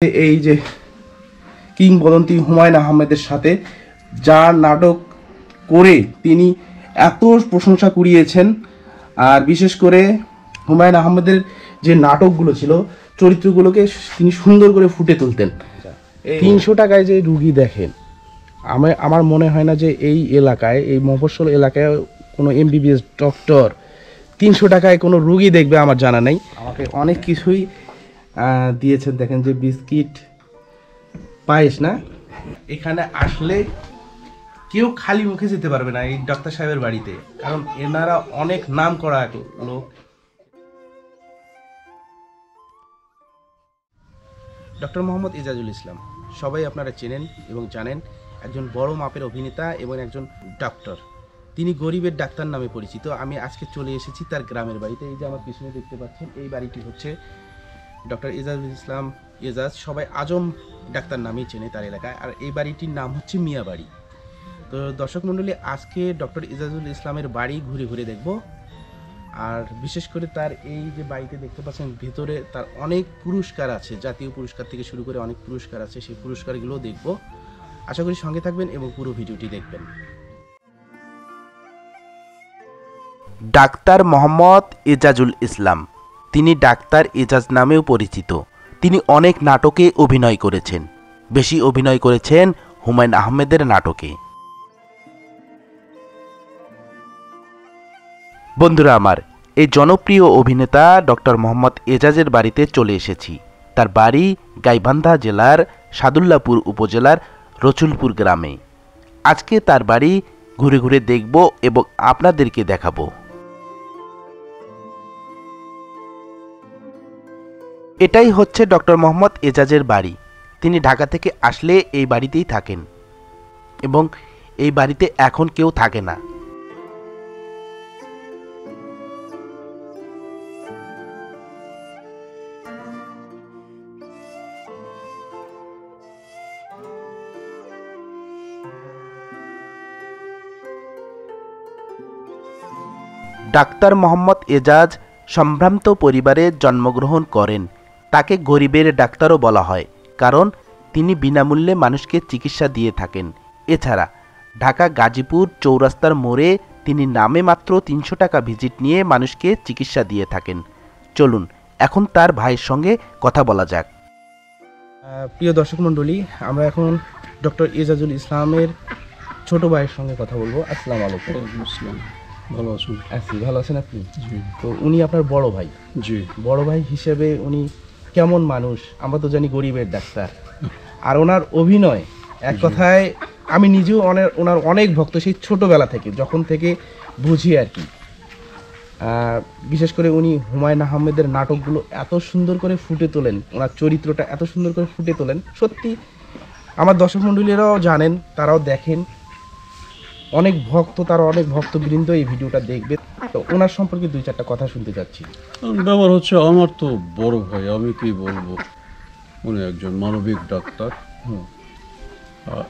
এই যে কিংবদন্তি হুমায়ুন আহমেদের সাথে যার নাটক করে তিনি এত প্রশংসা কুড়িয়েছেন। আর বিশেষ করে হুমায়ুন আহমেদের যে নাটকগুলো ছিল চরিত্রগুলোকে তিনি সুন্দর করে ফুটে তুলতেন। 300 টাকায় যে রুগী দেখেন, আমার মনে হয় না যে এই এলাকায়, এই মফস্বল এলাকায় কোনো এমবিবিএস ডক্টর 300 টাকায় কোনো রুগী দেখবে আমার জানা নেই। আমাকে অনেক কিছুই দিয়েছেন, দেখেন যে বিস্কিট, পায়েস না। এখানে আসলে কেউ খালি মুখে যেতে পারবে না এই ডাক্তার সাহেবের বাড়িতে, কারণ এনারা অনেক নাম করা লোক। ডক্টর মোহাম্মদ এজাজুল ইসলাম সবাই আপনারা চেনেন এবং জানেন, একজন বড় মাপের অভিনেতা এবং একজন ডক্টর। তিনি গরিবের ডাক্তার নামে পরিচিত। আমি আজকে চলে এসেছি তার গ্রামের বাড়িতে। এই যে আমার পিছনে দেখতে পাচ্ছেন, এই বাড়িটি হচ্ছে ডক্টর এজাজুল ইসলাম এজাজ, সবাই আজম ডাক্তার নামেই চেনে তার এলাকায়। আর এই বাড়িটির নাম হচ্ছে মিয়া বাড়ি। তো দর্শক মণ্ডলী, আজকে ডক্টর এজাজুল ইসলামের বাড়ি ঘুরে ঘুরে দেখব। আর বিশেষ করে তার এই যে বাড়িতে দেখতে পাচ্ছেন ভেতরে তার অনেক পুরস্কার আছে, জাতীয় পুরস্কার থেকে শুরু করে অনেক পুরস্কার আছে, সেই পুরস্কারগুলোও দেখব। আশা করি সঙ্গে থাকবেন এবং পুরো ভিডিওটি দেখবেন। ডাক্তার মোহাম্মদ এজাজুল ইসলাম, তিনি ডাক্তার এজাজ নামেও পরিচিত। তিনি অনেক নাটকে অভিনয় করেছেন, বেশি অভিনয় করেছেন হুমায়ুন আহমেদের নাটকে। বন্ধুরা আমার, এই জনপ্রিয় অভিনেতা ডক্টর মোহাম্মদ এজাজের বাড়িতে চলে এসেছি। তার বাড়ি গাইবান্ধা জেলার সাদুল্লাপুর উপজেলার রসুলপুর গ্রামে। আজকে তার বাড়ি ঘুরে ঘুরে দেখব এবং আপনাদেরকে দেখাবো। এটাই হচ্ছে ডক্টর মোহাম্মদ এজাজের বাড়ি। তিনি ঢাকা থেকে আসলে এই বাড়িতেই থাকেন এবং এই বাড়িতে এখন কেউ থাকে না। ডাক্তার মোহাম্মদ এজাজ সম্ভ্রান্ত পরিবারে জন্মগ্রহণ করেন। তাকে গরিবের ডাক্তারও বলা হয়, কারণ তিনি বিনামূল্যে মানুষকে চিকিৎসা দিয়ে থাকেন। এছাড়া ঢাকা গাজীপুর চৌরাস্তার মোড়ে তিনি নামে মাত্র 300 টাকা ভিজিট নিয়ে মানুষকে চিকিৎসা দিয়ে থাকেন। চলুন এখন তার ভাইয়ের সঙ্গে কথা বলা যাক। প্রিয় দর্শক মণ্ডলী, আমরা এখন ডক্টর এজাজুল ইসলামের ছোট ভাইয়ের সঙ্গে কথা বলবো। আসসালামু আলাইকুম। ভালো আছেন? আছি, ভালো আছেন আপনি? জি। তো উনি আপনার বড় ভাই। জি। বড় ভাই হিসেবে উনি কেমন মানুষ? আমরা তো জানি গরিবের ডাক্তার। আর ওনার অভিনয়, এক কথায় আমি নিজেও ওনার অনেক ভক্ত, সেই ছোটোবেলা থেকে, যখন থেকে বুঝি আর কি। বিশেষ করে উনি হুমায়ুন আহমেদের নাটকগুলো এত সুন্দর করে ফুটে তোলেন, ওনার চরিত্রটা এত সুন্দর করে ফুটে তোলেন। সত্যি আমার দর্শক মণ্ডলীরাও জানেন, তারাও দেখেন, অনেক ভক্ত, তার অনেক ভক্তবৃন্দ এই ভিডিওটা দেখবে। তো ওনার সম্পর্কে 2-4টা কথা শুনতে যাচ্ছি। ব্যাপার হচ্ছে, আমার তো বড় ভাই, আমি কি বলবো, উনি একজন মানবিক ডাক্তার।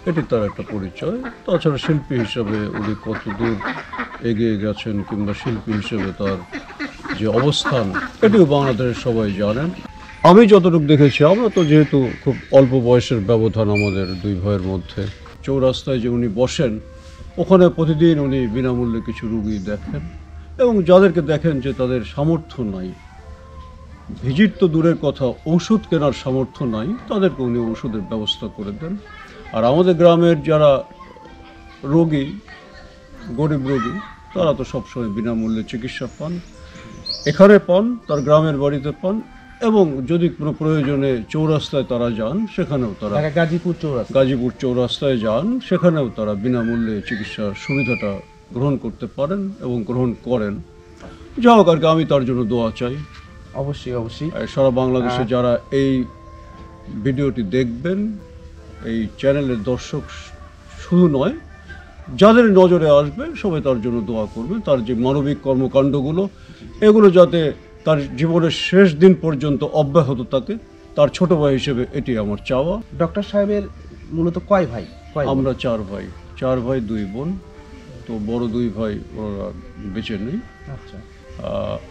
এটি তার একটা পরিচয়। তাছাড়া শিল্পী হিসাবে উনি কতদূর এগিয়ে গেছেন কিংবা শিল্পী হিসেবে তার যে অবস্থান, এটিও বাংলাদেশের সবাই জানেন। আমি যতটুকু দেখেছি, আমরা তো যেহেতু খুব অল্প বয়সের ব্যবধান আমাদের দুই ভাইয়ের মধ্যে, চৌরাস্তায় যে উনি বসেন, ওখানে প্রতিদিন উনি বিনামূল্যে কিছু রুগী দেখেন এবং যাদেরকে দেখেন যে তাদের সামর্থ্য নাই, ভিজিট তো দূরের কথা, ওষুধ কেনার সামর্থ্য নাই, তাদেরকে উনি ওষুধের ব্যবস্থা করে দেন। আর আমাদের গ্রামের যারা রোগী, গরিব রোগী, তারা তো সবসময় বিনামূল্যে চিকিৎসা পান, এখানে পান, তার গ্রামের বাড়িতে পান, এবং যদি কোনো প্রয়োজনে চৌরাস্তায় তারা যান, সেখানেও তারা গাজীপুর চৌরাস্তায় যান, সেখানেও তারা বিনামূল্যে চিকিৎসার সুবিধাটা গ্রহণ করতে পারেন এবং গ্রহণ করেন। যা হোক আর কি, আমি তার জন্য দোয়া চাই। অবশ্যই অবশ্যই। সারা বাংলাদেশে যারা এই ভিডিওটি দেখবেন, এই চ্যানেলের দর্শক শুধু নয়, যাদের নজরে আসবে সবাই তার জন্য দোয়া করবে। তার যে মানবিক কর্মকাণ্ডগুলো, এগুলো যাতে তার জীবনের শেষ দিন পর্যন্ত অব্যাহত থাকে, তার ছোট ভাই হিসেবে এটি আমার চাওয়া। ডক্টর সাহেবের মূলত কয় ভাই? আমরা 4 ভাই, 4 ভাই 2 বোন। তো বড় 2 ভাই ওরা বেঁচে নেই। আচ্ছা।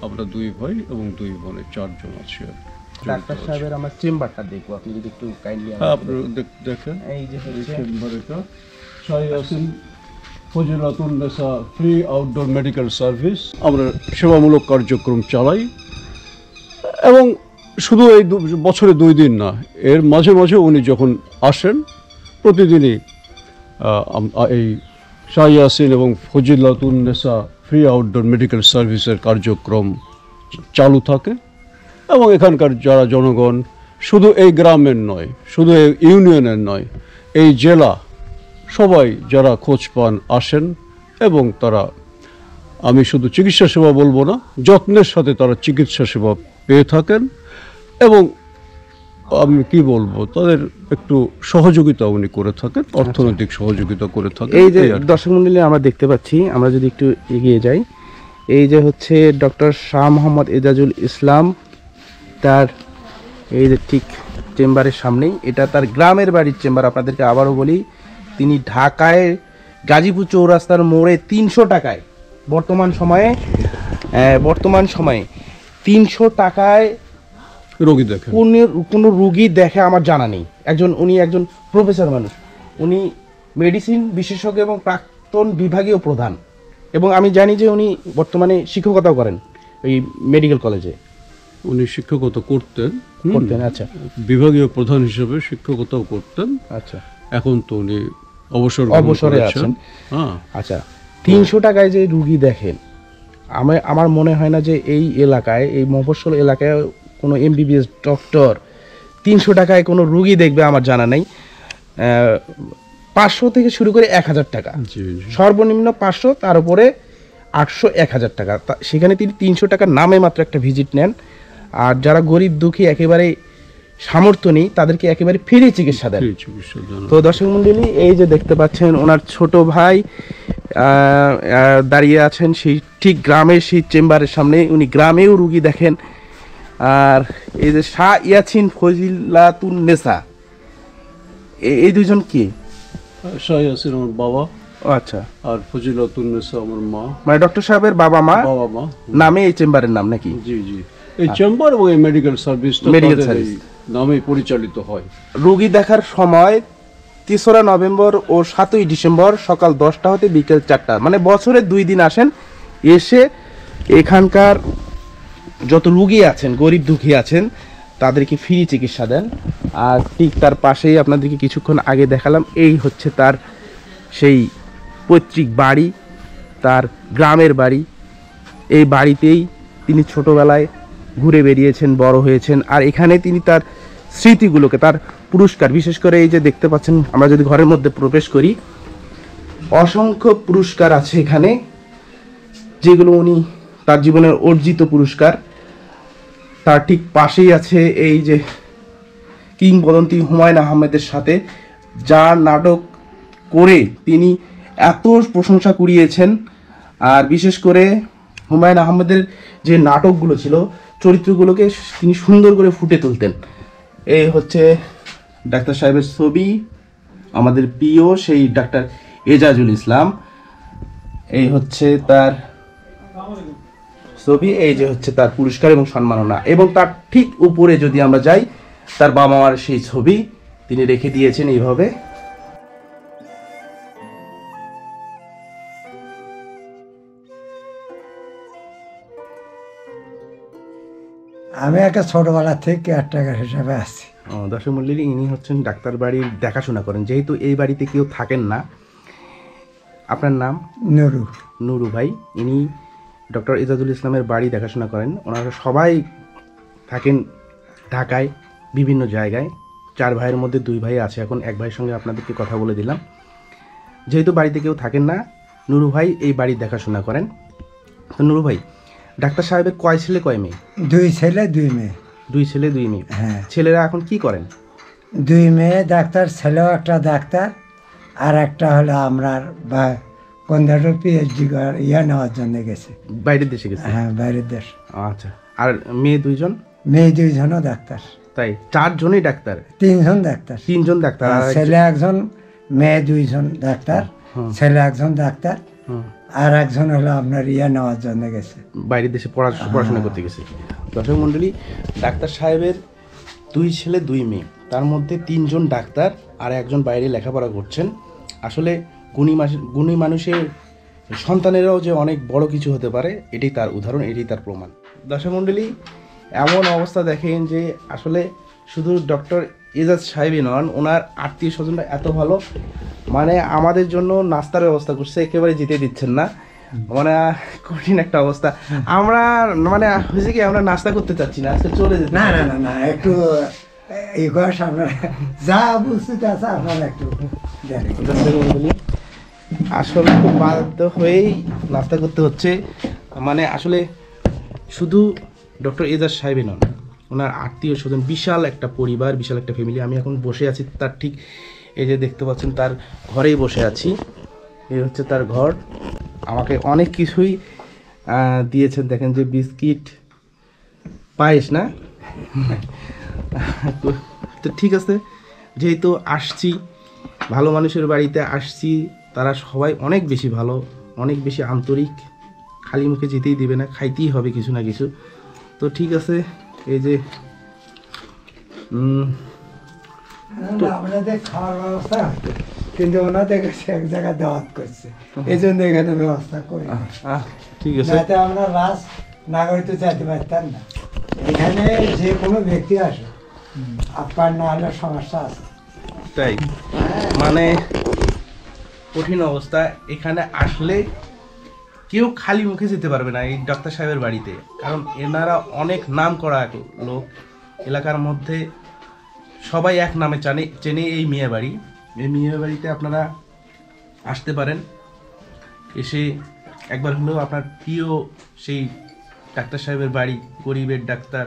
আমরা 2 ভাই এবং 2 বোনে 4 জন আছি। ডাক্তার সাহেবের আমার চেম্বারটা দেখবো, আপনি যদি একটু কাইন্ডলি আপনি দেখেন এই যে হচ্ছে চেম্বারটা Shah Yasin Fazilatunnesa free outdoor medical service. আমরা সেবামূলক কার্যক্রম চালাই এবং শুধু এই বছরে 2 দিন না, এর মাঝে মাঝে উনি যখন আসেন প্রতিদিনই এই শাহ ইয়াসিন এবং ফজিলাতুন্নেসা ফ্রি আউটডোর মেডিকেল সার্ভিসের কার্যক্রম চালু থাকে এবং এখানকার যারা জনগণ শুধু এই গ্রামের নয়, শুধু এই ইউনিয়নের নয়, এই জেলা সবাই যারা খোঁজ পান আসেন এবং তারা, আমি শুধু চিকিৎসা সেবা বলবো না, যত্নের সাথে তারা চিকিৎসা সেবা পেয়ে থাকেন এবং আমি কি বলবো, তাদের একটু সহযোগিতা উনি করে থাকেন, অর্থনৈতিক সহযোগিতা করে থাকেন। এই যে এই আর কি। দর্শক মণ্ডলী আমরা দেখতে পাচ্ছি, আমরা যদি একটু এগিয়ে যাই, এই যে হচ্ছে ডক্টর শাহ মোহাম্মদ এজাজুল ইসলাম, তার এই যে ঠিক চেম্বারের সামনেই, এটা তার গ্রামের বাড়ির চেম্বার। আপনাদেরকে আবারও বলি, তিনি ঢাকায় গাজীপুর চৌরাস্তার মোড়ে 300 টাকায় বর্তমান সময়ে 300 টাকায় রোগী দেখেন। কোনো রুগী দেখে আমার জানা নেই। উনি একজন প্রফেসর মানুষ, উনি মেডিসিন বিশেষজ্ঞ এবং প্রাক্তন বিভাগীয় প্রধান, এবং আমি জানি যে উনি বর্তমানে শিক্ষকতাও করেন এই মেডিকেল কলেজে। উনি শিক্ষকতা করতেন। আচ্ছা বিভাগীয় প্রধান হিসেবে শিক্ষকতাও করতেন। আচ্ছা, এখন তো উনি অবসরে আছেন। হ্যাঁ, আচ্ছা, 300 টাকায় যে রুগী দেখেন, আমার মনে হয় না যে এই এলাকায়, এই মফস্বল এলাকায় কোনো এমবিবিএস ডক্টর 300 টাকায় কোনো রুগী দেখবে আমার জানা নেই। 500 থেকে শুরু করে 1000 টাকা, জি জি। সর্বনিম্ন 500, তার উপরে 800, 1000 টাকা। সেখানে তিনি 300 টাকার নামে মাত্র একটা ভিজিট নেন। আর যারা গরিব দুঃখী, একেবারে সামর্থ্য নেই, তাদেরকে একেবারে ফ্রি চিকিৎসা দেন। ফ্রি চিকিৎসা দেন। তো দর্শক মণ্ডলী, এই যে দেখতে পাচ্ছেন ওনার ছোট ভাই দাঁড়িয়ে আছেন সেই ঠিক গ্রামের সেই চেম্বারের সামনে, উনি গ্রামেও রুগী দেখেন। আর এই যে শাহ ইয়াসিন ফজিলাতুন্নেসা, এই দুজন কি? শাহ ইয়াসিন আমার বাবা, ও আচ্ছা, আর ফজিলাতুন্নেসা আমার মা, মানে ডক্টর সাহেবের বাবা মা মা নামে এই চেম্বারের নাম নাকি? জি জি। এই চেম্বার এবং এই মেডিকেল সার্ভিসটা মেডিকেল তাদের সার্ভিস এই নামেই পরিচালিত হয়। রুগী দেখার সময় 3রা নভেম্বর ও 7ই ডিসেম্বর সকাল 10টা হতে বিকেল 4টা, মানে বছরে 2 দিন আসেন, এসে এখানকার যত রুগী আছেন, গরিব দুঃখী আছেন, তাদেরকে ফ্রি চিকিৎসা দেন। আর ঠিক তার পাশেই আপনাদেরকে কিছুক্ষণ আগে দেখালাম, এই হচ্ছে তার সেই পৈতৃক বাড়ি, তার গ্রামের বাড়ি। এই বাড়িতেই তিনি ছোটবেলায় ঘুরে বেরিয়েছেন, বড় হয়েছেন। আর এখানে তিনি তার স্মৃতিগুলোকে, তার পুরস্কার, বিশেষ করে এই যে দেখতে পাচ্ছেন, আমরা যদি ঘরের মধ্যে প্রবেশ করি, অসংখ্য পুরস্কার আছে এখানে, যেগুলো উনি তার জীবনের অর্জিত পুরস্কার। তার ঠিক পাশেই আছে এই যে কিংবদন্তি হুমায়ুন আহমেদের সাথে যার নাটক করে তিনি এত প্রশংসা কুড়িয়েছেন। আর বিশেষ করে হুমায়ুন আহমেদের যে নাটকগুলো ছিল, চরিত্রগুলোকে তিনি সুন্দর করে ফুটে তুলতেন। এই হচ্ছে ডাক্তার সাহেবের ছবি, আমাদের প্রিয় সেই ডাক্তার এজাজুল ইসলাম। এই হচ্ছে তার ছবি, এই যে হচ্ছে তার পুরস্কার এবং সম্মাননা। এবং তার ঠিক উপরে যদি আমরা যাই, তার বাবা মার সেই ছবি তিনি রেখে দিয়েছেন এইভাবে। আমি একটা ছোটবেলা থেকে কেয়ারটেকার হিসাবে আছি। দর্শক মণ্ডলী, ইনি হচ্ছেন ডাক্তার বাড়ির দেখাশোনা করেন, যেহেতু এই বাড়িতে কেউ থাকেন না। আপনার নাম? নুরু। নুরু ভাই, ইনি ডক্টর এজাজুল ইসলামের বাড়ি দেখাশোনা করেন। ওনারা সবাই থাকেন ঢাকায় বিভিন্ন জায়গায়। 4 ভাইয়ের মধ্যে 2 ভাই আছে এখন, 1 ভাইয়ের সঙ্গে আপনাদেরকে কথা বলে দিলাম। যেহেতু বাড়িতে কেউ থাকেন না, নুরু ভাই এই বাড়ি দেখাশোনা করেন। তো নুরু ভাই, ডাক্তার সাহেবের কয় ছেলে কয় মেয়ে? 2 ছেলে 2 মেয়ে। 2 ছেলে 2 মেয়ে। হ্যাঁ। ছেলেরা এখন কি করেন? 2 মেয়ে ডাক্তার, ছেলেও একটা ডাক্তার, আর একটা হলো আমরার বা কন্ডাক্টর পিএইচডি নেওয়ার জন্য গেছে, বাইরের দেশে গেছে। হ্যাঁ, বাইরের দেশ। আচ্ছা, আর মেয়ে 2 জন? মেয়ে 2 জনও ডাক্তার। তাই 4 জনই ডাক্তার? 3 জন ডাক্তার। 3 জন ডাক্তার। আর ছেলে 1 জন, মেয়ে 2 জন ডাক্তার। ছেলে 1 জন ডাক্তার, আর 1 জন হলো আপনার নেওয়ার জন্য গেছে, বাইরের দেশে পড়াশোনা করতে গেছে। তো দর্শক মণ্ডলী, ডাক্তার সাহেবের 2 ছেলে 2 মেয়ে, তার মধ্যে 3 জন ডাক্তার আর একজন বাইরে লেখাপড়া করছেন। আসলে গুণী মানুষের সন্তানেরাও যে অনেক বড় কিছু হতে পারে, এটাই তার উদাহরণ, এটাই তার প্রমাণ। দর্শক মণ্ডলী, এমন অবস্থা দেখেন যে আসলে শুধু ডক্টর এজাজ সাহেবই নন, ওনার আত্মীয় স্বজনরা এত ভালো, মানে আমাদের জন্য নাস্তার ব্যবস্থা করছে, একেবারে যেতে দিচ্ছেন না, মানে কঠিন একটা অবস্থা। আমরা মানে হয়েছে কি, আমরা নাস্তা করতে চাচ্ছি না, আজকে চলে যেতে। না না না না, একটু এই বয়স আপনার যা বুঝতে আছে আপনার একটু আসলে খুব বাধ্য হয়েই নাস্তা করতে হচ্ছে। মানে আসলে শুধু ডক্টর এজাজ সাহেবই নন, ওনার আত্মীয় স্বজন, বিশাল একটা পরিবার, বিশাল একটা ফ্যামিলি। আমি এখন বসে আছি তার ঠিক এই যে দেখতে পাচ্ছেন, তার ঘরেই বসে আছি। এই হচ্ছে তার ঘর। আমাকে অনেক কিছুই দিয়েছেন, দেখেন যে বিস্কিট, পায়েস না তো ঠিক আছে, যেহেতু আসছি, ভালো মানুষের বাড়িতে আসছি, তারা সবাই অনেক বেশি ভালো, অনেক বেশি আন্তরিক, খালি মুখে যেতেই দেবে না, খাইতেই হবে কিছু না কিছু। তো ঠিক আছে, এই যে আপনাদের খাওয়ার ব্যবস্থা, কিন্তু ওনাদের কাছে এক জায়গায় দাওয়াত করছে, এই জন্য এখানে ব্যবস্থা করি। ঠিক আছে, যাতে আমরা রাস নাগরিক চাইতে পারতাম না, এখানে যে কোনো ব্যক্তি আসে, আপনার না হলে সমস্যা আছে। তাই মানে কঠিন অবস্থা। এখানে আসলে কেউ খালি মুখে যেতে পারবে না এই ডাক্তার সাহেবের বাড়িতে, কারণ এনারা অনেক নাম করা লোক, এলাকার মধ্যে সবাই এক নামে চেনে এই মিয়া বাড়ি। এই মিয়া বাড়িতে আপনারা আসতে পারেন, এসে একবার হলেও আপনার প্রিয় সেই ডাক্তার সাহেবের বাড়ি, গরিবের ডাক্তার,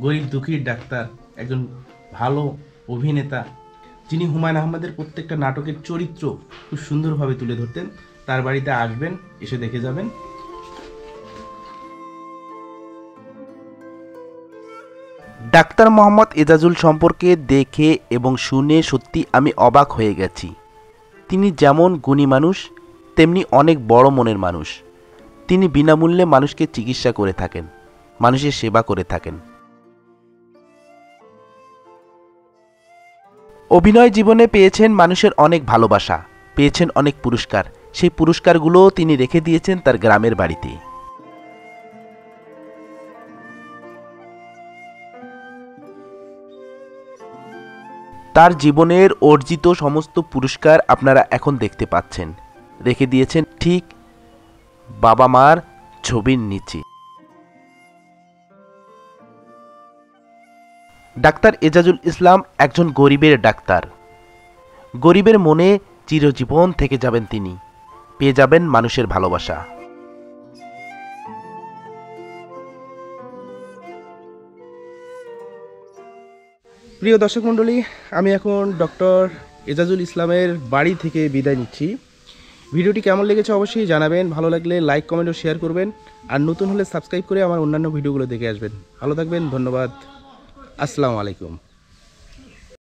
গরিব দুঃখীর ডাক্তার, একজন ভালো অভিনেতা, যিনি হুমায়ুন আহমেদের প্রত্যেকটা নাটকের চরিত্র খুব সুন্দরভাবে তুলে ধরতেন, তার বাড়িতে আসবেন, এসে দেখে যাবেন। ডাক্তার মোহাম্মদ এজাজুল সম্পর্কে দেখে এবং শুনে সত্যি আমি অবাক হয়ে গেছি। তিনি যেমন গুণী মানুষ, তেমনি অনেক বড় মনের মানুষ। তিনি বিনামূল্যে মানুষকে চিকিৎসা করে থাকেন, মানুষের সেবা করে থাকেন। অভিনয় জীবনে পেয়েছেন মানুষের অনেক ভালোবাসা, পেয়েছেন অনেক পুরস্কার। সেই পুরস্কারগুলো তিনি রেখে দিয়েছেন তার গ্রামের বাড়িতে। তার জীবনের অর্জিত সমস্ত পুরস্কার আপনারা এখন দেখতে পাচ্ছেন, রেখে দিয়েছেন ঠিক বাবা মার ছবির নিচে। ডাক্তার এজাজুল ইসলাম একজন গরিবের ডাক্তার। গরিবের মনে চিরজীবন থেকে যাবেন তিনি, পেয়ে যাবেন মানুষের ভালোবাসা। প্রিয় দর্শক মণ্ডলী, আমি এখন ডক্টর এজাজুল ইসলামের বাড়ি থেকে বিদায় নিচ্ছি। ভিডিওটি কেমন লেগেছে অবশ্যই জানাবেন, ভালো লাগলে লাইক, কমেন্ট ও শেয়ার করবেন, আর নতুন হলে সাবস্ক্রাইব করে আমার অন্যান্য ভিডিওগুলো দেখে আসবেন। ভালো থাকবেন, ধন্যবাদ, আসসালামু আলাইকুম।